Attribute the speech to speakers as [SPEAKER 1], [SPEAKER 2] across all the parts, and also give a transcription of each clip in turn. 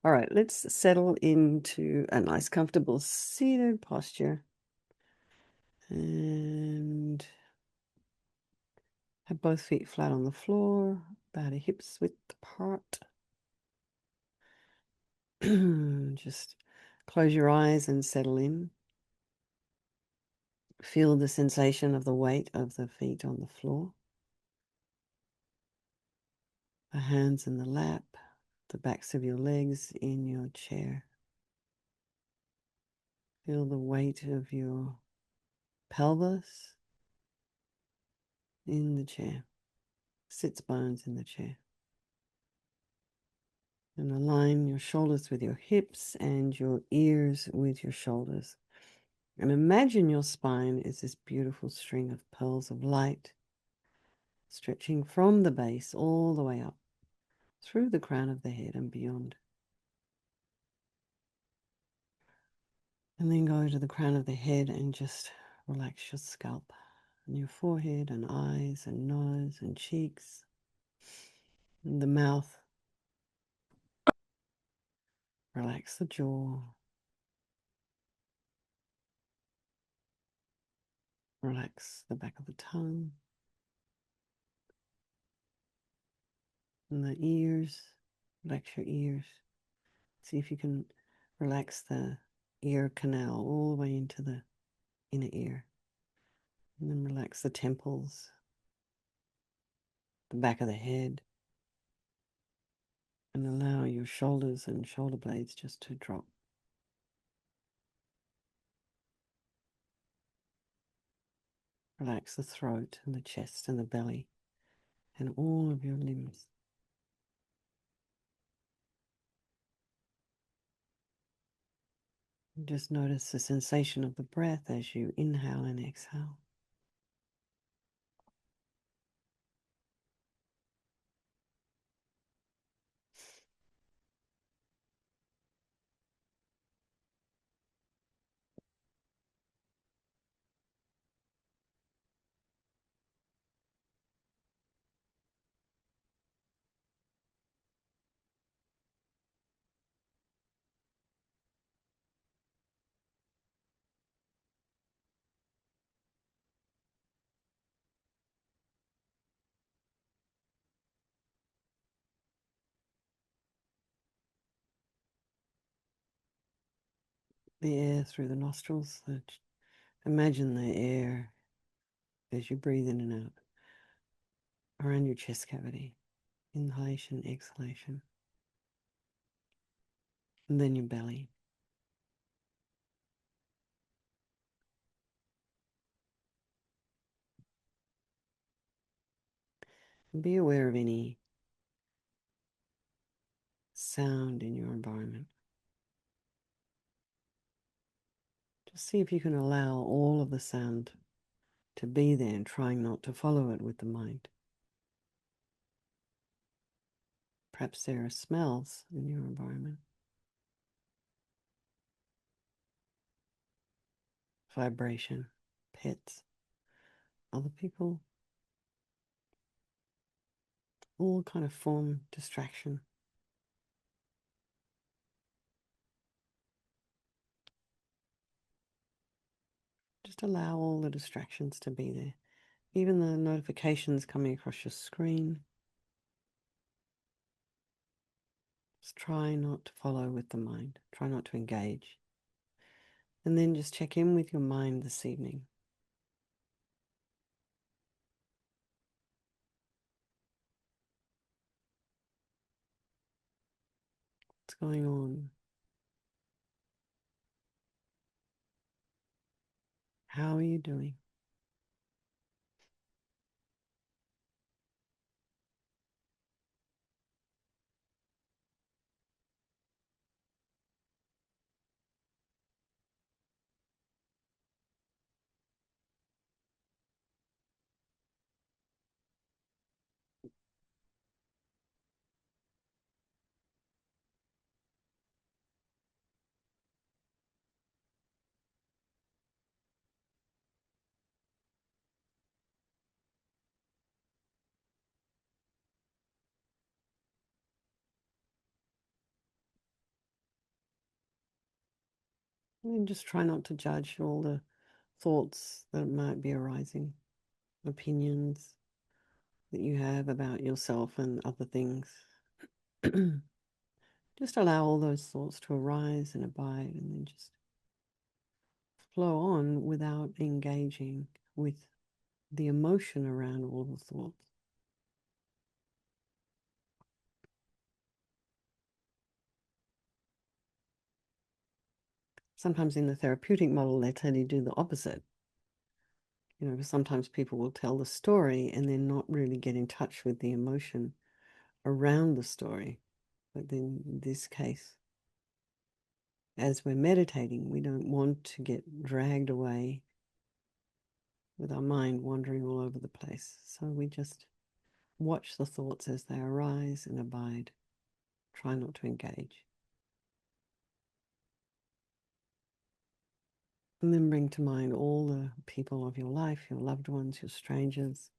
[SPEAKER 1] All right, let's settle into a nice, comfortable seated posture. And have both feet flat on the floor, about hips width apart. Just close your eyes and settle in. Feel the sensation of the weight of the feet on the floor. The hands in the lap, the backs of your legs in your chair. Feel the weight of your pelvis in the chair, sits bones in the chair. And align your shoulders with your hips and your ears with your shoulders. And imagine your spine is this beautiful string of pearls of light stretching from the base all the way up through the crown of the head and beyond. And then go to the crown of the head and just relax your scalp and your forehead and eyes and nose and cheeks and the mouth. Relax the jaw. Relax the back of the tongue and the ears. Relax your ears. See if you can relax the ear canal all the way into the inner ear. And then relax the temples, the back of the head, and allow your shoulders and shoulder blades just to drop. Relax the throat and the chest and the belly and all of your limbs. And just notice the sensation of the breath as you inhale and exhale. The air through the nostrils. Imagine the air as you breathe in and out around your chest cavity. Inhalation, exhalation. And then your belly. And be aware of any sound in your environment. Just see if you can allow all of the sound to be there and trying not to follow it with the mind. Perhaps there are smells in your environment. Vibration, pets, other people, all kind of form distraction. Just allow all the distractions to be there. Even the notifications coming across your screen. Just try not to follow with the mind. Try not to engage. And then just check in with your mind this evening. What's going on? How are you doing? And just try not to judge all the thoughts that might be arising, opinions that you have about yourself and other things. Just allow all those thoughts to arise and abide, and then just flow on without engaging with the emotion around all the thoughts. Sometimes in the therapeutic model, they tell you to do the opposite. You know, sometimes people will tell the story and then not really get in touch with the emotion around the story. But then in this case, as we're meditating, we don't want to get dragged away with our mind wandering all over the place. So we just watch the thoughts as they arise and abide. Try not to engage. And then bring to mind all the people of your life, your loved ones, your strangers,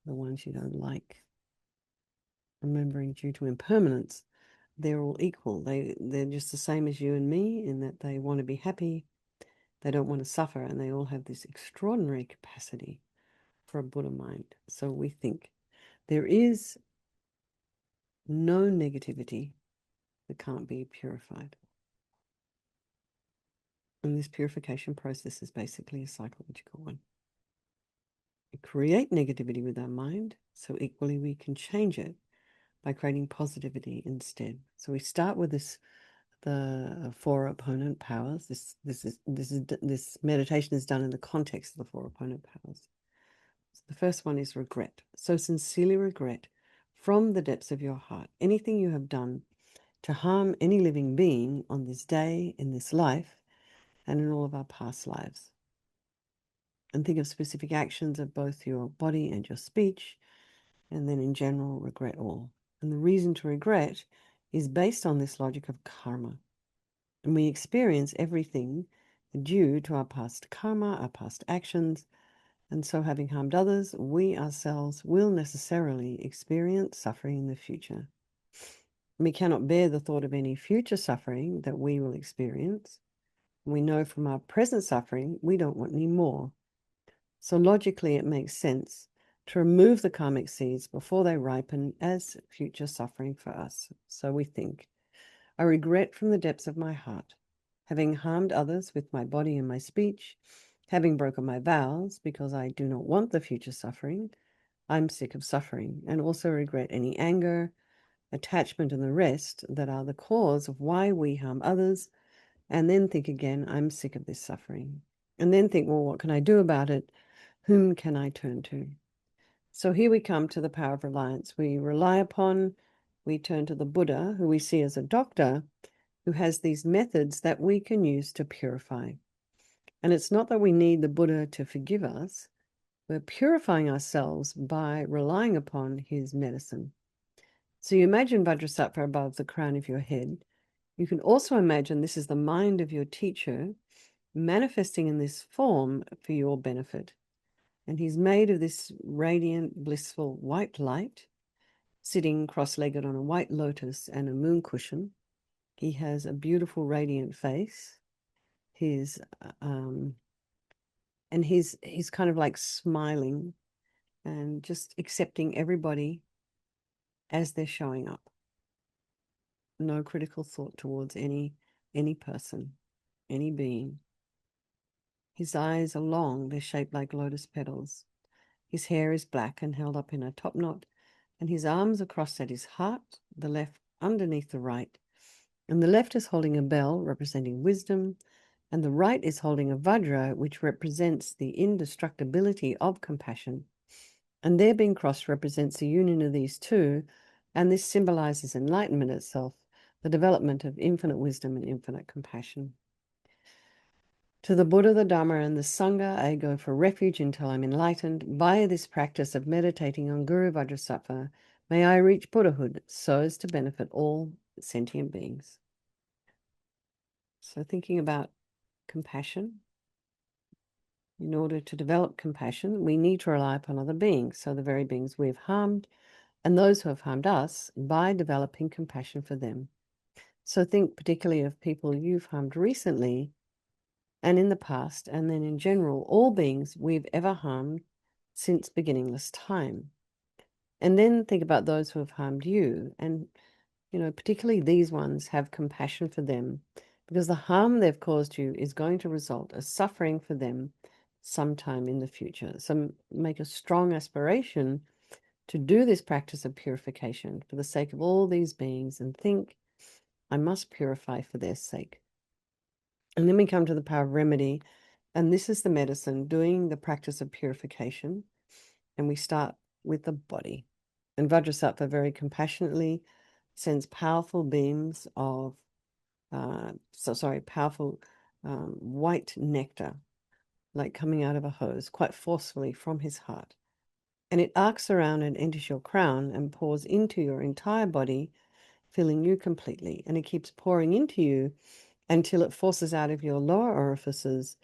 [SPEAKER 1] the ones you don't like. Remembering due to impermanence, they're all equal. They're just the same as you and me in that they want to be happy, they don't want to suffer, and they all have this extraordinary capacity for a Buddha mind. So we think there is no negativity that can't be purified. And this purification process is basically a psychological one. We create negativity with our mind, so equally we can change it by creating positivity instead. So we start with the four opponent powers. This meditation is done in the context of the four opponent powers. So the first one is regret. So sincerely regret from the depths of your heart anything you have done to harm any living being on this day, in this life, and in all of our past lives. And think of specific actions of both your body and your speech, and then in general, regret all. And the reason to regret is based on this logic of karma. And we experience everything due to our past karma, our past actions. And so, having harmed others, we ourselves will necessarily experience suffering in the future. We cannot bear the thought of any future suffering that we will experience. We know from our present suffering we don't want any more. So logically, it makes sense to remove the karmic seeds before they ripen as future suffering for us. So we think, I regret from the depths of my heart, having harmed others with my body and my speech, having broken my vows because I do not want the future suffering. I'm sick of suffering, and also regret any anger, attachment, and the rest that are the cause of why we harm others. And then think again, I'm sick of this suffering. And then think, well, what can I do about it? Whom can I turn to? So here we come to the power of reliance. We rely upon, we turn to the Buddha, who we see as a doctor, who has these methods that we can use to purify. And it's not that we need the Buddha to forgive us. We're purifying ourselves by relying upon his medicine. So you imagine Vajrasattva above the crown of your head. You can also imagine this is the mind of your teacher manifesting in this form for your benefit. And he's made of this radiant, blissful white light, sitting cross-legged on a white lotus and a moon cushion. He has a beautiful, radiant face. His and he's kind of like smiling and just accepting everybody as they're showing up. No critical thought towards any person, any being. His eyes are long, they're shaped like lotus petals. His hair is black and held up in a top knot, and his arms are crossed at his heart, the left underneath the right. And the left is holding a bell representing wisdom, and the right is holding a vajra, which represents the indestructibility of compassion. And their being crossed represents the union of these two, and this symbolizes enlightenment itself, the development of infinite wisdom and infinite compassion. To the Buddha, the Dharma, and the Sangha, I go for refuge until I'm enlightened. Via this practice of meditating on Guru Vajrasattva, may I reach Buddhahood so as to benefit all sentient beings. So thinking about compassion, in order to develop compassion, we need to rely upon other beings, so the very beings we've harmed and those who have harmed us, by developing compassion for them. So think particularly of people you've harmed recently and in the past, and then in general, all beings we've ever harmed since beginningless time. And then think about those who have harmed you, and particularly these ones, have compassion for them, because the harm they've caused you is going to result as suffering for them sometime in the future. So make a strong aspiration to do this practice of purification for the sake of all these beings, and think, I must purify for their sake. And then we come to the power of remedy, and this is the medicine doing the practice of purification. And we start with the body. And Vajrasattva very compassionately sends powerful beams of, powerful white nectar, like coming out of a hose, quite forcefully from his heart. And it arcs around and enters your crown and pours into your entire body, filling you completely. And it keeps pouring into you until it forces out of your lower orifices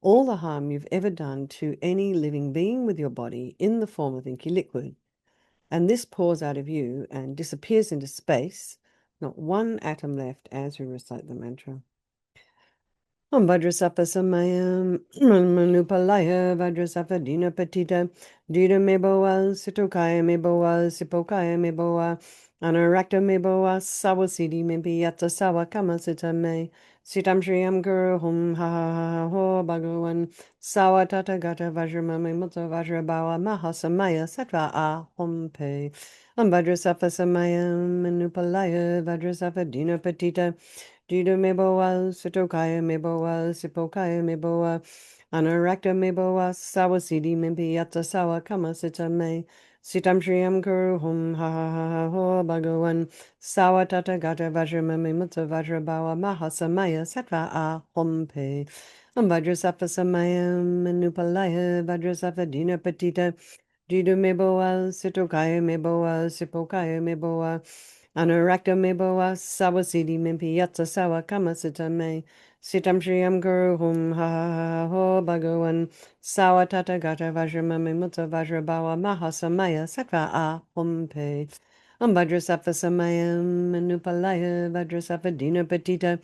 [SPEAKER 1] all the harm you've ever done to any living being with your body in the form of inky liquid. And this pours out of you and disappears into space, not one atom left as we recite the mantra. Om Vajrasattva Samayam Manupalaya Vajrasattva Dina Patita Dita Meboa Sitokaya Meboa Sipokaya Meboa Anarakta Meboa Sawasidi Mebiyata Sawa Kamasita Me Sitam Shriyam Guru Hum Ha Ha Ha Ho Bhagavan Sawa Tata Gata Vajramame Mutta Vajrabawa Mahasamaya Sattva A Hum Pe Om Vajrasattva Samayam Manupalaya Vajrasattva Dina Patita Dida meboa, sitokaya meboa, sipokaya meboa, anarakta meboa, sawasidi mimpiyata sawa kama sita me, sitam shriyam kuru hum ha ha ha ha ho bhagavan, sawa tata gata vajramame mutta vajrabawa mahasamaya sattva a hum pe. Vajrasattva samayam manupalaya, vajrasattva dina patita, dida meboa, sitokaya meboa, sipokaya meboa, Anurakta meboa sawasidi mimpi yatsa sawa kamasita me sitam shriyam guru hum ha ha ha ho bhagavan sawa tata gata vajramame mutta vajrabawa mahasamaya sattva a hum pe vajrasattva samayam manupalaya vajrasattva dina patita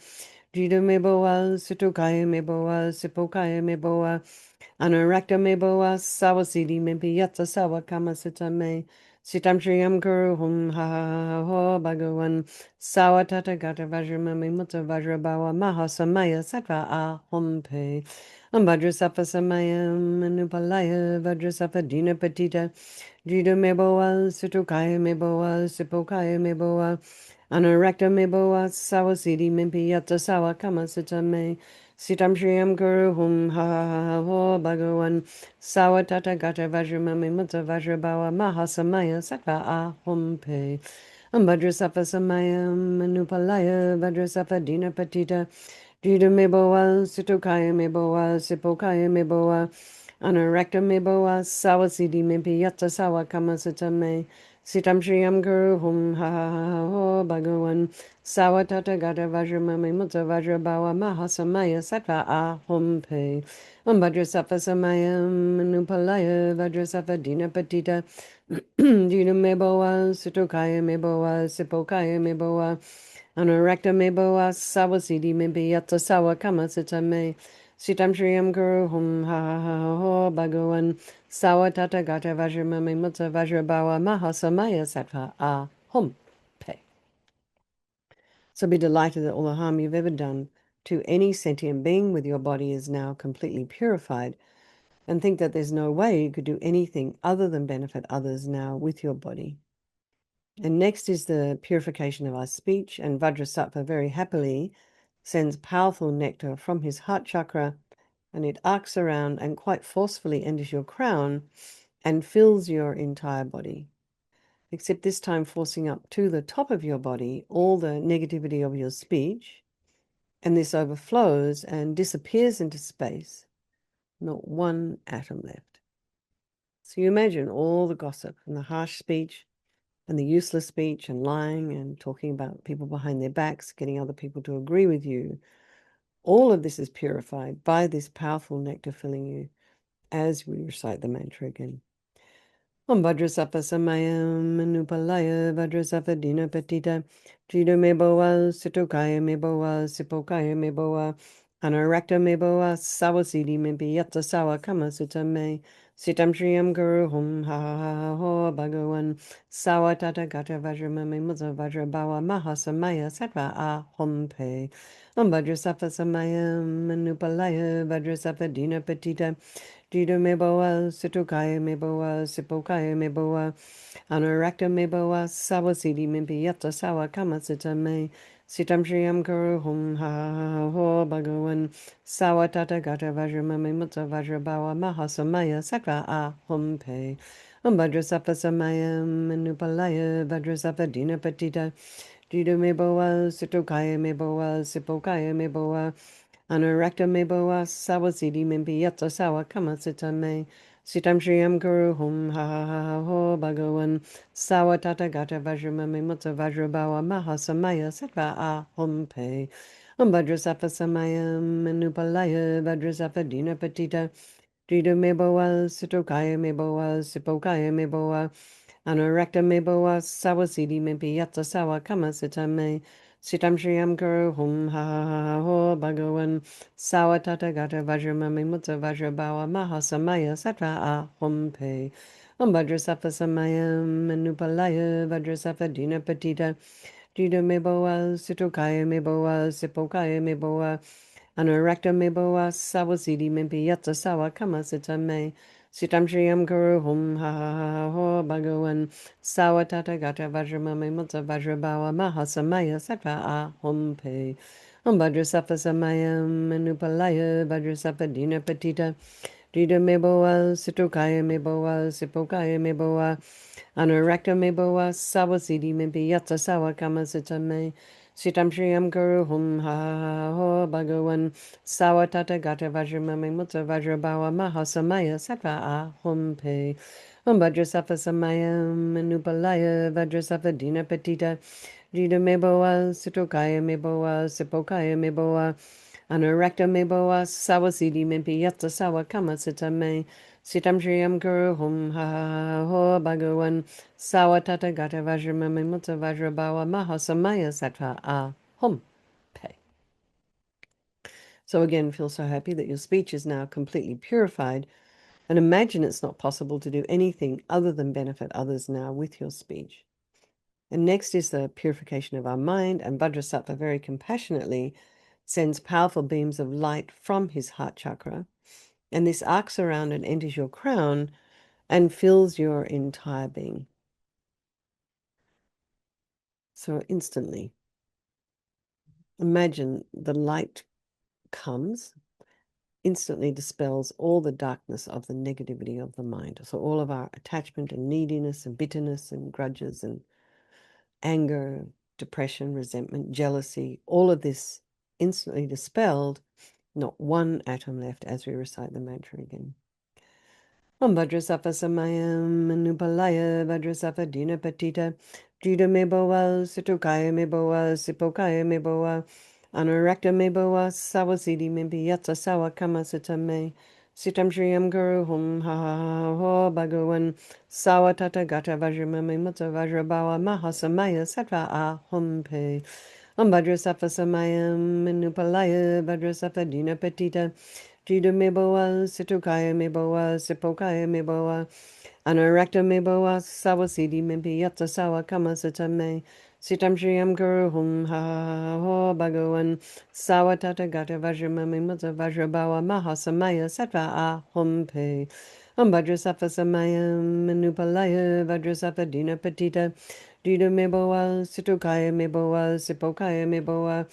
[SPEAKER 1] jida meboa situkaya meboa sipokaya meboa Anurakta meboa sawasidi mimpi yatsa sawa kamasita me Sitam Shriyam Guru Hum Ha Ha Ha Ho Bhagavan Sawa Tata Gata Vajramami Mutta Vajrabawa Mahasamaya Sattva A Hum Pe Vajrasattva Samayam Manupalaya Vajrasattva Dina Patita Jida Meboa Situkaya Meboa Sipokaya Meboa Anurakta Meboa Sawasidi Mimpi Yata Sawa Kamasita Me Sitam Shriyam Guru Hum Ha Ha Ha Ho Bhagavan Sawa Tata Gata Vajramami Mutta Vajrabawa Mahasamaya Sattva A Hum Pe Vajrasattva Samayam Manupalaya Vajrasattva Dina Patita Jida Meboa Situkaya Meboa Sipokaya Meboa Anurakta Meboa Sawasidi Mimpi Yata Sawa Kamasita Me Sitam Shriyam Guru Hum Ha Ha Ha Ho Bhagavan Sawa Tata Gata Vajramami Mutta Vajrabawa Mahasamaya Sattva A Hum Pe Vajrasattva Samayam Manupalaya Vajrasattva Dina Patita Jida Meboa Situkaya Meboa Sipokaya Meboa Anurakta meboa sawasidi mimpi yatsa sawa kamasita me sitam shriyam guru hum ha ha ha ho bhagavan sawa tata gata vajramame mutta vajrabawa mahasamaya sattva a hum pe. So be delighted that all the harm you've ever done to any sentient being with your body is now completely purified, and think that there's no way you could do anything other than benefit others now with your body. And next is the purification of our speech, and Vajrasattva very happily sends powerful nectar from his heart chakra, and it arcs around and quite forcefully enters your crown and fills your entire body, except this time forcing up to the top of your body all the negativity of your speech, and this overflows and disappears into space, not one atom left. So you imagine all the gossip and the harsh speech and the useless speech and lying and talking about people behind their backs, getting other people to agree with you. All of this is purified by this powerful nectar filling you as we recite the mantra again. Om Vajrasattva Samayam Manupalaya Vajrasattva Dina Patita Jida Meboa Sitokaya Meboa Sipokaya Meboa Anarakta me boa sawa sidi me biyata sawa kama sutta me. Sitam Shriyam Guru Hum Ha Ha Ha Ho Bhagavan Sawa Tata Gata Vajra Me Mudza Vajra Bawa Maha Samaya Sattva A Hum Pe Vajra Sattva Samaya Manupalaya Vajra Sattva Dina Petita Dida Me Boa Situkaya Me Boa Sipokaya Me Boa Anurakta Me Boa Sawa Sidi Me Biyata Sawa Kama Sita Me Sitam Shriyam Guru Hum Ha Ha Ha Ho Bhagavan Sawa Tata Gata Vajra Me Mudza Vajra Bawa Maha Samaya Sattva A Hum Pe Vajra Sattva Samaya Manupalaya Vajra Sattva Dina Petita Dida Me Boa Situkaya Me Boa Sipokaya Me Boa Anurakta me boa sawa sidi mimpi yatsa sawa kama sita me. Sitam Shriyam Guru Hum Ha Ha Ha Ha Ho Bhagavan Sawa Tata Gata Vajra Mame Mutta Vajra Bawa Maha Samaya Sattva A Hum Pe Vajra Sattva Samaya Manupalaya Vajra Sattva Dina Petita Dida me boa Sitokaya me boa Sipokaya me boa Anurakta me boa sawa sidi mimpi yatsa sawa kama sita me. Sitam Shriyam Guru Hum Ha Ha Ha Ha Ho Bhagavan Sawa Tata Gata Vajra Mame Mutta Vajra Bawa Maha Samaya Sattva A Hum Pe Vajra Sattva Samaya Manupalaya Vajra Sattva Dina Petita Dida me boa Sitokaya me boa Sipokaya me boa Anurakta me boa sawa sidi mimpi yatsa sawa kama sita me. Sitam Shriyam Guru Hum Ha Ha Ha Ha Ho Bhagavan Sawa Tata Gata Vajra Mame Mutta Vajra Bawa Maha Samaya Sattva A Hum Pe Vajra Sattva Samaya Manupalaya Vajra Sattva Dina Petita Dida me boa Sitokaya me boa Sipokaya me boa Anurakta me boa sawa sidi mimpi yatsa sawa kama sita me. Sitam Shriyam Guru Hum Ha Ha Ha Ho Bhagavan Sawa Tata Gata Vajra Mame Mutta Vajra Bawa Maha Samaya Sattva A Hum Pe Vajra Sattva Samaya Manupalaya Vajra Sattva Dina Petita Dida me boa Sitokaya me boa Sipokaya me boa Anurakta me boa sawa sidi mimpi yatsa sawa kama sita me. Sitam Shriyam Guru Hum Ha Ha Ha Ho Bhagavan Sawa Tata Gata Vajra Mame Mutta Vajra Bawa Maha Samaya Sattva A Hum Pe. So again, feel so happy that your speech is now completely purified, and imagine it's not possible to do anything other than benefit others now with your speech. And next is the purification of our mind, and Vajrasattva very compassionately sends powerful beams of light from his heart chakra, and this arcs around and enters your crown and fills your entire being. So instantly, imagine the light comes, instantly dispels all the darkness of the negativity of the mind. So all of our attachment and neediness and bitterness and grudges and anger, depression, resentment, jealousy, all of this instantly dispelled, not one atom left as we recite the mantra again. Vajrasattva Samayam Manupalaya Vajrasattva Dina Patita Jida me boa Situkaya me boa Sipokaya me boa Anurakta me boa Sawasidi me biyatsa sawa kama sita me Sitam Shriyam Guru Hum Ha Ha Ha Ho Bhagavan Sawa Tata Gata Vajra Me Mutta Vajra Bawa Maha Samaya Sattva A Hum Pe Vajrasattva Samayam Manupalaya Vajrasattva Dina Patita Jida me boa Situkaya me boa Sipokaya me boa Anurakta me boa Sawasidi me biyatsa sawa kama sita me Sitam Shriyam Guru Hum Ha Ha Ha Ho Bhagavan Sawa Tata Gata Vajra Mame Mutta Vajra Bawa Maha Samaya Sattva A Hum Pe Vajrasattva Samaya Manupalaya Vajrasattva Dina Patita Dida me boa Situkaya me boa Sipokaya me boa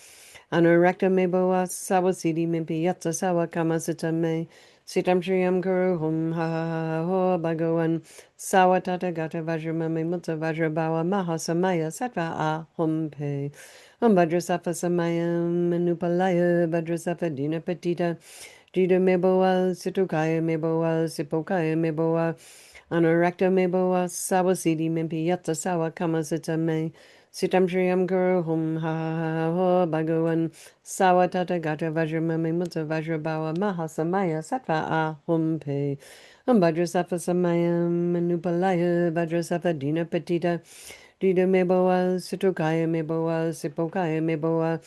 [SPEAKER 1] Anurakta me boa Sawasidi me biyatsa sawa kama sita me Sitam Shriyam Guru Hum Ha Ha Ha Ho Bhagavan Sawa Tata Gata Vajra Mame Mutta Vajra Bawa Maha Samaya Sattva A Hum Pe Vajrasattva Samaya Manupalaya Vajrasattva Dina Patita Jida me boa Situkaya me boa Sipokaya me boa Anurakta me boa Sawasidi me biyatsa sawa kama sita me Sitam Shriyam Guru Hum Ha Ha Ha Ho Bhagavan Sawa Tata Gata Vajra Mame Mutta Vajra Bawa Maha Samaya Sattva A Hum Pe Vajrasattva Samaya Manupalaya Vajrasattva Dina Patita Dida meboa, Sitokaya meboa, Sipokaya meboa,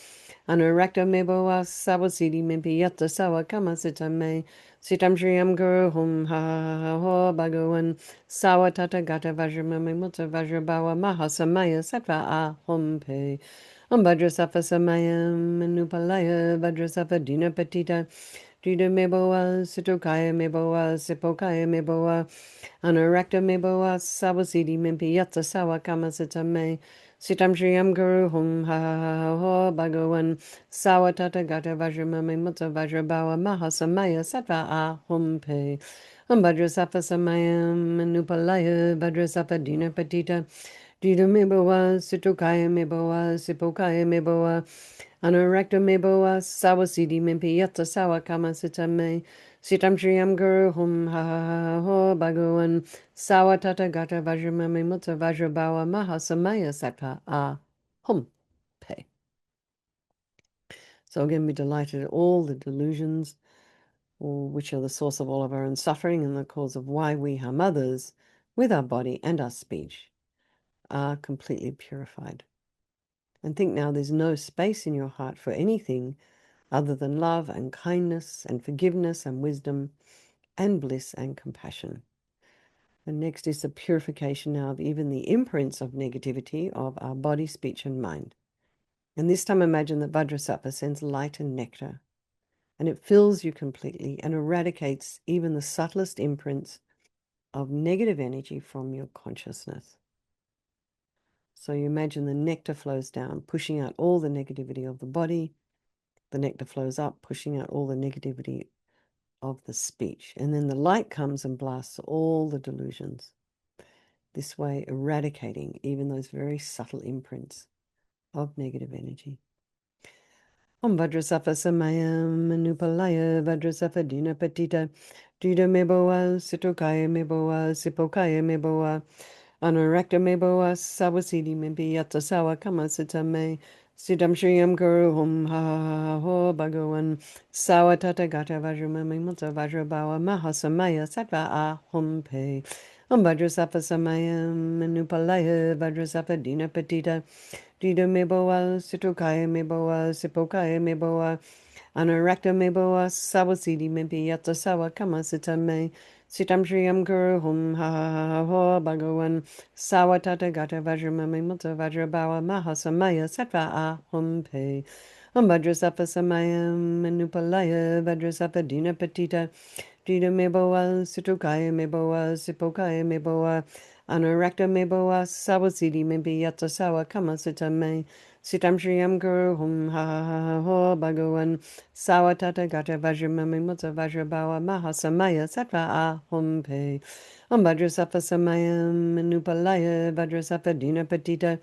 [SPEAKER 1] Anurakta meboa, Sawasidi mimpiata sawa kama sitame, Sitam Shriyam Guru Hum Ha Ha Ha Ho Bhagavan, Sawa Tata Gata Vajramami Mutta Vajrabawa Mahasamaya Sattva Ahum Pe. Vajrasafa Samayam Manupalaya Vajrasafa Dina Patita Dida Meboa Sitokaya Meboa Sipokaya Meboa Anurakta Meboa Sawasidi Mimpi Yatsa Sawa Kama Sitame Sitam Shriyam Guru Hum Ha Ha Ha Ho Bhagavan Sawa Tata Gata Vajramami Mutta Vajrabawa Mahasamaya Sattva Ahum Pe. Vajrasafa Samayam Manupalaya Vajrasafa Dina Patita Dida meboa, Sitokaya meboa, Sipokaya meboa, Anurakta meboa, Sawasidi mimpi yata sawa kama sitame, Sitam Shriyam Guru Hum Ha Ha Ha Ho Bhagavan, Sawa Tata Gata Vajramami Mutta Vajrabawa Mahasamaya Sattva Hum Pe. So again, be delighted at all the delusions, or which are the source of all of our own suffering and the cause of why we harm others with our body and our speech, are completely purified. And think now there's no space in your heart for anything other than love and kindness and forgiveness and wisdom and bliss and compassion. And next is the purification now of even the imprints of negativity of our body, speech, and mind. And this time imagine that Vajrasattva sends light and nectar, and it fills you completely and eradicates even the subtlest imprints of negative energy from your consciousness. So you imagine the nectar flows down, pushing out all the negativity of the body. The nectar flows up, pushing out all the negativity of the speech. And then the light comes and blasts all the delusions. This way, eradicating even those very subtle imprints of negative energy. Om Vajrasattva Samayam Manupalaya Vajrasattva Dina Patita Dida Meboa Sitokaya Meboa Sipokaya Meboa Anurakta Meboa Sawasidi Mimpi Yata Sawa Kama Sitame Siddham Shriyam Guru Hum Ha Ha Ho Bhagavan Sawa Tata Gata Vajramami Mutta Vajrabawa Mahasamaya Sattva Ahum Pe. Om Vajrasattva Samayam Manupalaya Vajrasattva Dina Patita Dida Meboa Sitokaya Meboa Sipokaya Meboa Anurakta meboa sawasidi mimpi yata sawa kama sitame sitam shriyam guru hum ha ha ha ho bhagavan sawa tata gata vajramami mutta vajrabawa mahasamaya sattva ahum pe. Vajrasattva samayam manupalaya vajrasattva dina patita dida meboa situkaya meboa sipokaya meboa anurakta meboa sawasidi mimpi yata sawa kama sitame sitam shriyam guru hum ha ha ha ho bhagavan sawa tata gata vajramami mutta vajrabawa mahasamaya sattva ahum pe. Vajrasattva samayam manupalaya vajrasattva dina patita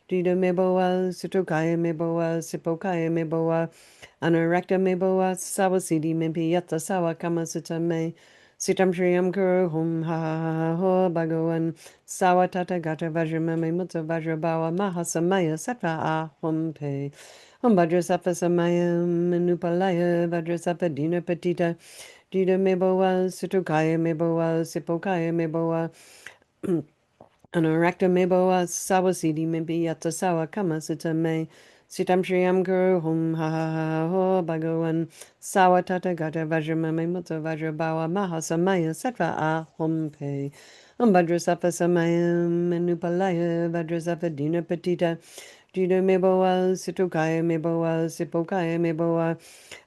[SPEAKER 1] dida meboa situkaya meboa sipokaya meboa anurakta meboa sawasidi mimpi yata sawa kama sitame sitam shriyam guru hum ha ha ha ho bhagavan sawa tata gata vajramami mutta vajrabawa mahasamaya sattva ahum pe. Vajrasattva samayam manupalaya vajrasattva dina patita dida meboa situkaya meboa sipokaya meboa Anurakta meboa sawasidi mimpi yata sawa kama sitame sitam shriyam guru hum ha ha ha ho bhagavan sawa tata gata vajramami mutta vajrabawa mahasamaya sattva ahum pe. Vajrasattva samayam manupalaya vajrasattva dina patita dida meboa situkaya meboa sipokaya meboa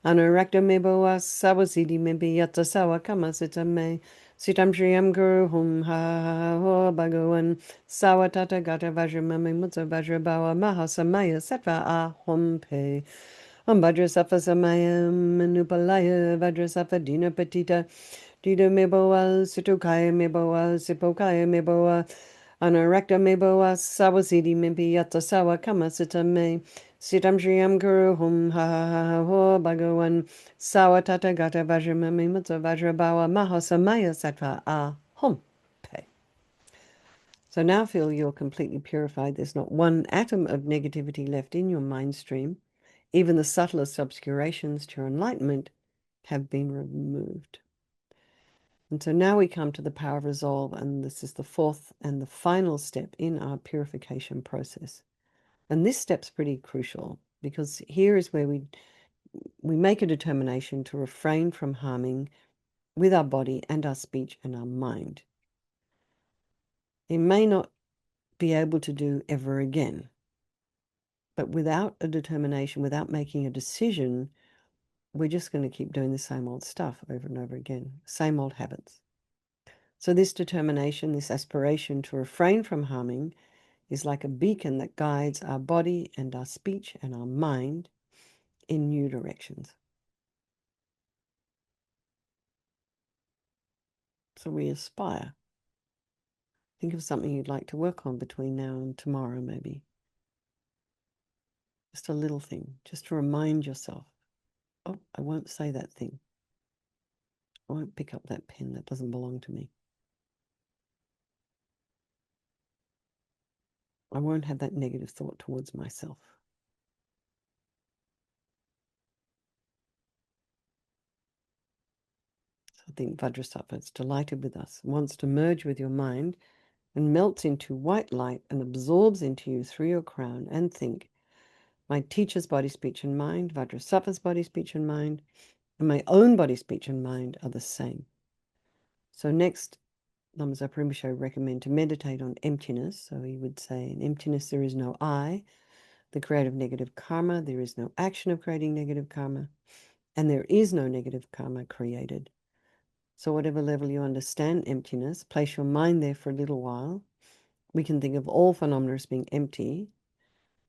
[SPEAKER 1] anurakta meboa sawasidi mimpi yata sawa kama sitame sitam shriyam guru hum ha ha ha ho bhagavan sawa tata gata vajramami mutta vajrabawa mahasamaya sattva ahum pe. Vajrasattva samayam manupalaya vajrasattva dina patita dida meboa situkaya meboa sipokaya meboa anurakta meboa sawasidi mimpi yata sawa kama sitame sitam shriyam guru hum ha ha ha ho bhagavan sawa tata gata vajramami mutta vajrabawa mahasamaya sattva ahum pe. So now feel you're completely purified. There's not one atom of negativity left in your mind stream. Even the subtlest obscurations to your enlightenment have been removed. And so now we come to the power of resolve, and this is the fourth and the final step in our purification process. And this step's pretty crucial because here is where we make a determination to refrain from harming with our body and our speech and our mind. It may not be able to do ever again, but without a determination, without making a decision, we're just going to keep doing the same old stuff over and over again, same old habits. So this determination, this aspiration to refrain from harming is like a beacon that guides our body and our speech and our mind in new directions. So we aspire. Think of something you'd like to work on between now and tomorrow, maybe. Just a little thing, just to remind yourself, oh, I won't say that thing. I won't pick up that pen. That doesn't belong to me. I won't have that negative thought towards myself. So I think Vajrasattva is delighted with us, wants to merge with your mind and melts into white light and absorbs into you through your crown, and think, my teacher's body, speech, and mind, Vajrasattva's body, speech, and mind, and my own body, speech, and mind are the same. So next, Lama Zopa Rinpoche would recommend to meditate on emptiness. So he would say, in emptiness there is no I, the creator of negative karma, there is no action of creating negative karma, and there is no negative karma created. So whatever level you understand emptiness, place your mind there for a little while. We can think of all phenomena as being empty.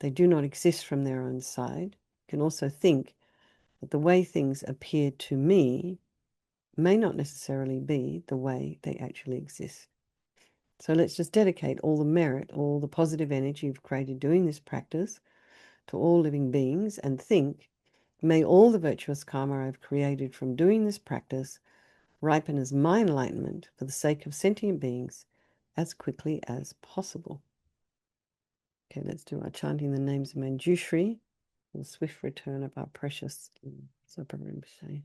[SPEAKER 1] They do not exist from their own side. You can also think that the way things appear to me may not necessarily be the way they actually exist. So let's just dedicate all the merit, all the positive energy you've created doing this practice to all living beings, and think, may all the virtuous karma I've created from doing this practice ripen as my enlightenment for the sake of sentient beings as quickly as possible. Okay, let's do our chanting the names of Manjushri, the swift return of our precious Zopa Rinpoche.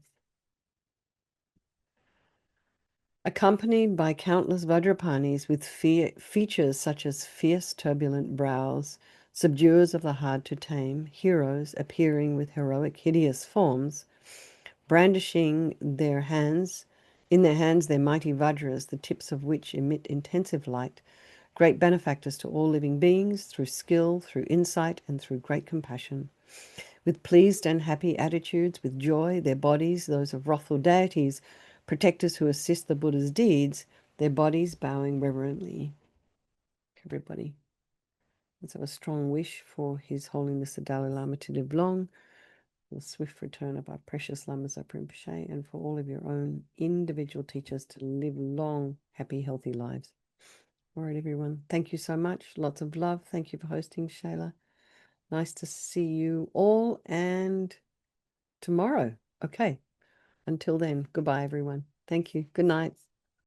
[SPEAKER 1] Accompanied by countless Vajrapanis with features such as fierce, turbulent brows, subduers of the hard to tame, heroes appearing with heroic, hideous forms, brandishing in their hands their mighty Vajras, the tips of which emit intensive light, great benefactors to all living beings through skill, through insight, and through great compassion. With pleased and happy attitudes, with joy, their bodies, those of wrathful deities, protectors who assist the Buddha's deeds, their bodies bowing reverently. Everybody, let's have a strong wish for His Holiness the Dalai Lama to live long, the swift return of our precious Lama Zopa Rinpoche, and for all of your own individual teachers to live long, happy, healthy lives. All right, everyone. Thank you so much. Lots of love. Thank you for hosting, Shayla. Nice to see you all, and tomorrow. Okay. Until then, goodbye, everyone. Thank you. Good night.